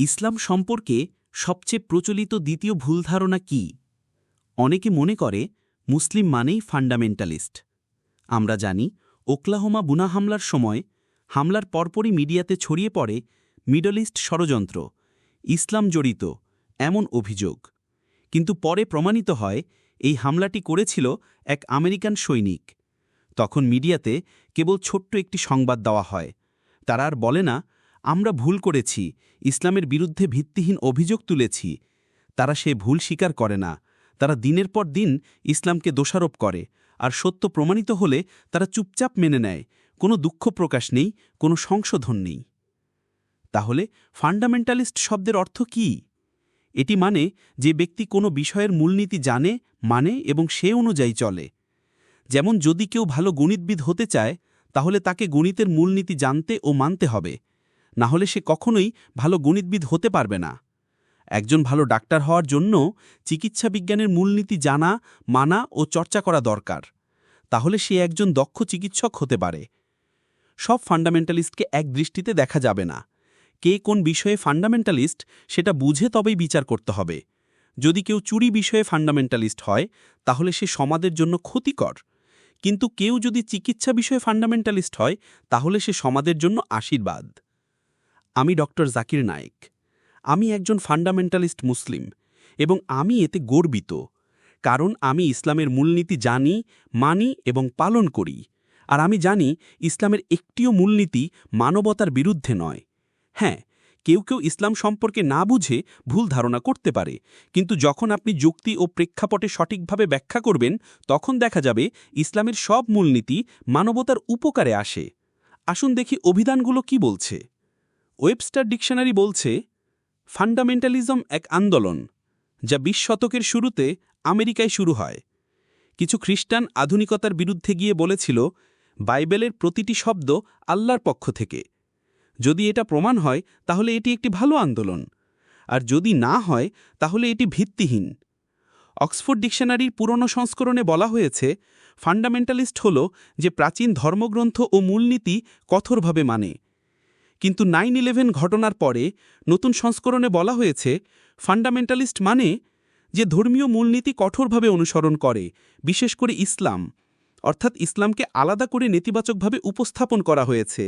ইসলাম সম্পর্কে সবচেয়ে প্রচলিত দ্বিতীয় ভুল ধারণা কি? অনেকে মনে করে মুসলিম মানেই ফান্ডামেন্টালিস্ট। আমরা জানি ওকলাহোমা বুনা হামলার সময় হামলার পরপরই মিডিয়াতে ছড়িয়ে পড়ে মিডল ইস্ট ষড়যন্ত্র, ইসলাম জড়িত এমন অভিযোগ। কিন্তু পরে প্রমাণিত হয় এই হামলাটি করেছিল এক আমেরিকান সৈনিক। তখন মিডিয়াতে কেবল ছোট্ট একটি সংবাদ দেওয়া হয়। তারা আর বলে না আমরা ভুল করেছি, ইসলামের বিরুদ্ধে ভিত্তিহীন অভিযোগ তুলেছি। তারা সে ভুল স্বীকার করে না। তারা দিনের পর দিন ইসলামকে দোষারোপ করে, আর সত্য প্রমাণিত হলে তারা চুপচাপ মেনে নেয়। কোনো দুঃখ প্রকাশ নেই, কোনো সংশোধন নেই। তাহলে ফান্ডামেন্টালিস্ট শব্দের অর্থ কি? এটি মানে যে ব্যক্তি কোনো বিষয়ের মূলনীতি জানে, মানে এবং সে অনুযায়ী চলে। যেমন যদি কেউ ভালো গণিতবিদ হতে চায়, তাহলে তাকে গণিতের মূলনীতি জানতে ও মানতে হবে, না হলে সে কখনোই ভালো গণিতবিদ হতে পারবে না। একজন ভালো ডাক্তার হওয়ার জন্য চিকিৎসা বিজ্ঞানের মূলনীতি জানা, মানা ও চর্চা করা দরকার। তাহলে সে একজন দক্ষ চিকিৎসক হতে পারে। সব ফান্ডামেন্টালিস্টকে এক দৃষ্টিতে দেখা যাবে না। কে কোন বিষয়ে ফান্ডামেন্টালিস্ট সেটা বুঝে তবেই বিচার করতে হবে। যদি কেউ চুরি বিষয়ে ফান্ডামেন্টালিস্ট হয়, তাহলে সে সমাজের জন্য ক্ষতিকর। কিন্তু কেউ যদি চিকিৎসা বিষয়ে ফান্ডামেন্টালিস্ট হয়, তাহলে সে সমাজের জন্য আশীর্বাদ। আমি ডক্টর জাকির নায়েক। আমি একজন ফান্ডামেন্টালিস্ট মুসলিম, এবং আমি এতে গর্বিত। কারণ আমি ইসলামের মূলনীতি জানি, মানি এবং পালন করি। আর আমি জানি ইসলামের একটিও মূলনীতি মানবতার বিরুদ্ধে নয়। হ্যাঁ, কেউ কেউ ইসলাম সম্পর্কে না বুঝে ভুল ধারণা করতে পারে, কিন্তু যখন আপনি যুক্তি ও প্রেক্ষাপটে সঠিকভাবে ব্যাখ্যা করবেন, তখন দেখা যাবে ইসলামের সব মূলনীতি মানবতার উপকারে আসে। আসুন দেখি অভিধানগুলো কি বলছে। ওয়েবস্টার ডিকশনারি বলছে, ফান্ডামেন্টালিজম এক আন্দোলন যা ২০ শতকের শুরুতে আমেরিকায় শুরু হয়। কিছু খ্রিস্টান আধুনিকতার বিরুদ্ধে গিয়ে বলেছিল বাইবেলের প্রতিটি শব্দ আল্লাহর পক্ষ থেকে। যদি এটা প্রমাণ হয়, তাহলে এটি একটি ভালো আন্দোলন, আর যদি না হয়, তাহলে এটি ভিত্তিহীন। অক্সফোর্ড ডিকশনারির পুরনো সংস্করণে বলা হয়েছে, ফান্ডামেন্টালিস্ট হল যে প্রাচীন ধর্মগ্রন্থ ও মূলনীতি কঠোরভাবে মানে। কিন্তু 9/11 ঘটনার পরে নতুন সংস্করণে বলা হয়েছে, ফান্ডামেন্টালিস্ট মানে যে ধর্মীয় মূলনীতি কঠোরভাবে অনুসরণ করে, বিশেষ করে ইসলাম, অর্থাৎ ইসলামকে আলাদা করে নেতিবাচকভাবে উপস্থাপন করা হয়েছে।